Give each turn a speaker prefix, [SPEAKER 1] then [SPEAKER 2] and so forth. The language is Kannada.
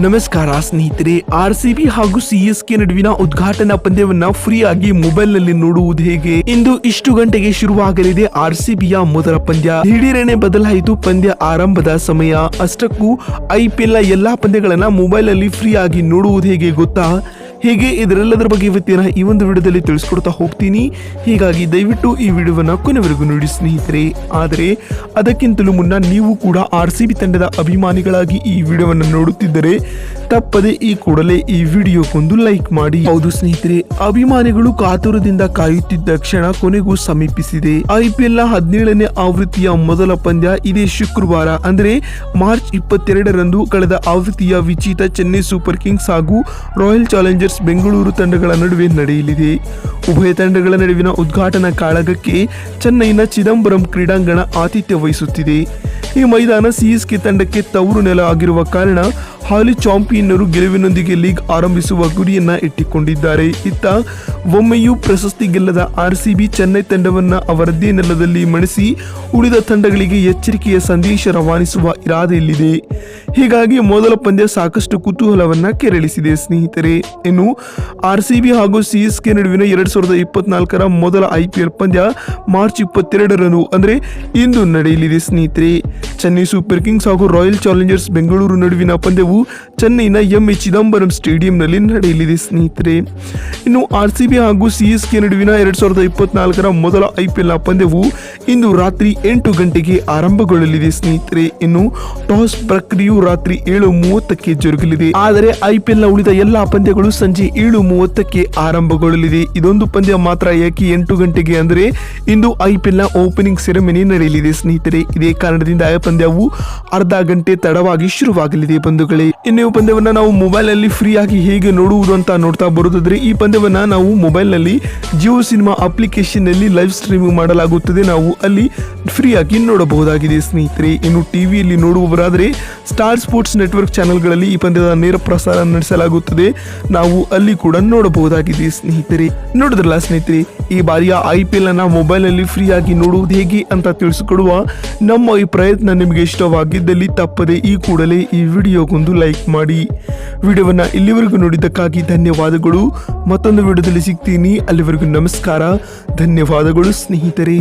[SPEAKER 1] ನಮಸ್ಕಾರ ಸ್ನೇಹಿತರೆ, RCB ಹಾಗೂ CSK ನಡುವಿನ ಉದ್ಘಾಟನಾ ಪಂದ್ಯವನ್ನ ಫ್ರೀ ಆಗಿ ಮೊಬೈಲ್ ನಲ್ಲಿ ನೋಡುವುದು ಹೇಗೆ? ಇಂದು ಇಷ್ಟು ಗಂಟೆಗೆ ಶುರುವಾಗಲಿದೆ RCBಯ ಮೊದಲ ಪಂದ್ಯ. ದಿಢೀರನೆ ಬದಲಾಯಿತು ಪಂದ್ಯ ಆರಂಭದ ಸಮಯ. ಅಷ್ಟಕ್ಕೂ IPL ನ ಎಲ್ಲಾ ಪಂದ್ಯಗಳನ್ನ ಮೊಬೈಲ್ ನಲ್ಲಿ ಫ್ರೀ ಆಗಿ ನೋಡುವುದು ಹೇಗೆ ಗೊತ್ತಾ? ಹೇಗೆ ಇದರೆಲ್ಲದರ ಬಗ್ಗೆ ಇವತ್ತಿನ ಈ ಒಂದು ವಿಡಿಯೋದಲ್ಲಿ ತಿಳಿಸ್ಕೊಡ್ತಾ ಹೋಗ್ತೀನಿ. ಹೀಗಾಗಿ ದಯವಿಟ್ಟು ಈ ವಿಡಿಯೋವನ್ನ ಕೊನೆವರೆಗೂ ನೋಡಿ ಸ್ನೇಹಿತರೆ. ಆದರೆ ಅದಕ್ಕಿಂತಲೂ ಮುನ್ನ ನೀವು ಕೂಡ RCB ತಂಡದ ಅಭಿಮಾನಿಗಳಾಗಿ ಈ ವಿಡಿಯೋವನ್ನು ನೋಡುತ್ತಿದ್ದರೆ ತಪ್ಪದೆ ಈ ಕೂಡಲೇ ಈ ವಿಡಿಯೋಕ್ಕೊಂದು ಲೈಕ್ ಮಾಡಿ. ಹೌದು ಸ್ನೇಹಿತರೆ, ಅಭಿಮಾನಿಗಳು ಕಾತುರದಿಂದ ಕಾಯುತ್ತಿದ್ದ ಕ್ಷಣ ಕೊನೆಗೂ ಸಮೀಪಿಸಿದೆ. IPL ನ 17ನೇ ಆವೃತ್ತಿಯ ಮೊದಲ ಪಂದ್ಯ ಇದೇ ಶುಕ್ರವಾರ ಅಂದ್ರೆ ಮಾರ್ಚ್ 22ರಂದು ಕಳೆದ ಆವೃತ್ತಿಯ ವಿಜೇತ ಚೆನ್ನೈ ಸೂಪರ್ ಕಿಂಗ್ಸ್ ಹಾಗೂ ರಾಯಲ್ ಚಾಲೆಂಜರ್ಸ್ ಬೆಂಗಳೂರು ತಂಡಗಳ ನಡುವೆ ನಡೆಯಲಿದೆ. ಉಭಯ ತಂಡಗಳ ನಡುವಿನ ಉದ್ಘಾಟನಾ ಕಾಳಗಕ್ಕೆ ಚೆನ್ನೈನ ಚಿದಂಬರಂ ಕ್ರೀಡಾಂಗಣ ಆತಿಥ್ಯ ವಹಿಸುತ್ತಿದೆ. ಈ ಮೈದಾನ CSK ತಂಡಕ್ಕೆ ತವರು ನೆಲ ಆಗಿರುವ ಕಾರಣ ಹಾಲಿ ಚಾಂಪಿಯನ್ನರು ಗೆಲುವಿನೊಂದಿಗೆ ಲೀಗ್ ಆರಂಭಿಸುವ ಗುರಿಯನ್ನ ಇಟ್ಟುಕೊಂಡಿದ್ದಾರೆ. ಇತ್ತ ಒಮ್ಮೆಯೂ ಪ್ರಶಸ್ತಿ ಗೆಲ್ಲದ RCB ಚೆನ್ನೈ ತಂಡವನ್ನ ಅವರದ್ದೇ ನೆಲದಲ್ಲಿ ಮಣಿಸಿ ಉಳಿದ ತಂಡಗಳಿಗೆ ಎಚ್ಚರಿಕೆಯ ಸಂದೇಶ ರವಾನಿಸುವ ಇರಾದೆಯಲ್ಲಿದೆ. ಹೀಗಾಗಿ ಮೊದಲ ಪಂದ್ಯ ಸಾಕಷ್ಟು ಕುತೂಹಲವನ್ನ ಕೆರಳಿಸಿದೆ ಸ್ನೇಹಿತರೆ. ಇನ್ನು RCB ಹಾಗೂ CSK ನಡುವಿನ 2024ರ ಮೊದಲ IPL ಪಂದ್ಯ ಮಾರ್ಚ್ 22ರಂದು ಅಂದ್ರೆ ಇಂದು ನಡೆಯಲಿದೆ ಸ್ನೇಹಿತರೆ. ಚೆನ್ನೈ ಸೂಪರ್ ಕಿಂಗ್ಸ್ ಹಾಗೂ ರಾಯಲ್ ಚಾಲೆಂಜರ್ಸ್ ಬೆಂಗಳೂರು ನಡುವಿನ ಪಂದ್ಯವು ಚೆನ್ನೈನ MA ಚಿದಂಬರಂ ಸ್ಟೇಡಿಯಂನಲ್ಲಿ ನಡೆಯಲಿದೆ ಸ್ನೇಹಿತರೆ. ಇನ್ನು RCB ಹಾಗೂ CSK ನಡುವಿನ 2024ರ ಮೊದಲ IPL ನ ಪಂದ್ಯವು ಇಂದು ರಾತ್ರಿ 8 ಗಂಟೆಗೆ ಆರಂಭಗೊಳ್ಳಲಿದೆ ಸ್ನೇಹಿತರೆ. ಇನ್ನು ಟಾಸ್ ಪ್ರಕ್ರಿಯೆಯು ರಾತ್ರಿ 7:30ಕ್ಕೆ ಜರುಗಲಿದೆ. ಆದರೆ IPL ನ ಉಳಿದ ಎಲ್ಲಾ ಪಂದ್ಯಗಳು ಸಂಜೆ 7:30ಕ್ಕೆ ಆರಂಭಗೊಳ್ಳಲಿದೆ. ಇದೊಂದು ಪಂದ್ಯ ಮಾತ್ರ ಯಾಕೆ 8 ಗಂಟೆಗೆ ಅಂದ್ರೆ ಇಂದು IPL ನ ಓಪನಿಂಗ್ ಸೆರೆಮನಿ ನಡೆಯಲಿದೆ ಸ್ನೇಹಿತರೆ. ಇದೇ ಕಾರಣದಿಂದ ಆ ಪಂದ್ಯವು ಅರ್ಧ ಗಂಟೆ ತಡವಾಗಿ ಶುರುವಾಗಲಿದೆ ಬಂಧುಗಳೇ. ಇನ್ನು ಈ ಪಂದ್ಯವನ್ನ ನಾವು ಮೊಬೈಲ್ ನಲ್ಲಿ ಫ್ರೀ ಆಗಿ ಹೇಗೆ ನೋಡುವುದು ಅಂತ ನೋಡ್ತಾ ಬರುವುದಾದ್ರೆ, ಈ ಪಂದ್ಯವನ್ನ ನಾವು ಮೊಬೈಲ್ ನಲ್ಲಿ ಜಿಯೋ ಸಿನಿಮಾ ಅಪ್ಲಿಕೇಶನ್ ನಲ್ಲಿ ಲೈವ್ ಸ್ಟ್ರೀಮಿಂಗ್ ಮಾಡಲಾಗುತ್ತದೆ. ನಾವು ಅಲ್ಲಿ ಫ್ರೀ ಆಗಿ ನೋಡಬಹುದಾಗಿದೆ ಸ್ನೇಹಿತರೆ. ಇನ್ನು ಟಿವಿಯಲ್ಲಿ ನೋಡುವವರಾದರೆ ಸ್ಟಾರ್ ಸ್ಪೋರ್ಟ್ಸ್ ನೆಟ್ವರ್ಕ್ ಚಾನೆಲ್ಗಳಲ್ಲಿ ಈ ಪಂದ್ಯದ ನೇರ ಪ್ರಸಾರ ನಡೆಸಲಾಗುತ್ತದೆ. ನಾವು ಅಲ್ಲಿ ಕೂಡ ನೋಡಬಹುದಾಗಿದೆ ಸ್ನೇಹಿತರೆ. ನೋಡಿದ್ರಲ್ಲ ಸ್ನೇಹಿತರೆ, ಈ ಬಾರಿಯ IPL ಅನ್ನ ಮೊಬೈಲ್ ನಲ್ಲಿ ಫ್ರೀ ಆಗಿ ನೋಡುವುದು ಹೇಗೆ ಅಂತ ತಿಳಿಸಿಕೊಡುವ ನಮ್ಮ ಈ ಪ್ರಯತ್ನ ನಿಮಗೆ ಇಷ್ಟವಾಗಿದ್ದಲ್ಲಿ ತಪ್ಪದೆ ಈ ಕೂಡಲೇ ಈ ವಿಡಿಯೋಗೊಂದು ಲೈಕ್ ಮಾಡಿ. ವಿಡಿಯೋವನ್ನ ಇಲ್ಲಿವರೆಗೂ ನೋಡಿದ್ದಕ್ಕಾಗಿ ಧನ್ಯವಾದಗಳು. ಮತ್ತೊಂದು ವಿಡಿಯೋದಲ್ಲಿ ಸಿಗ್ತೀನಿ. ಅಲ್ಲಿವರೆಗೂ ನಮಸ್ಕಾರ, ಧನ್ಯವಾದಗಳು ಸ್ನೇಹಿತರೆ.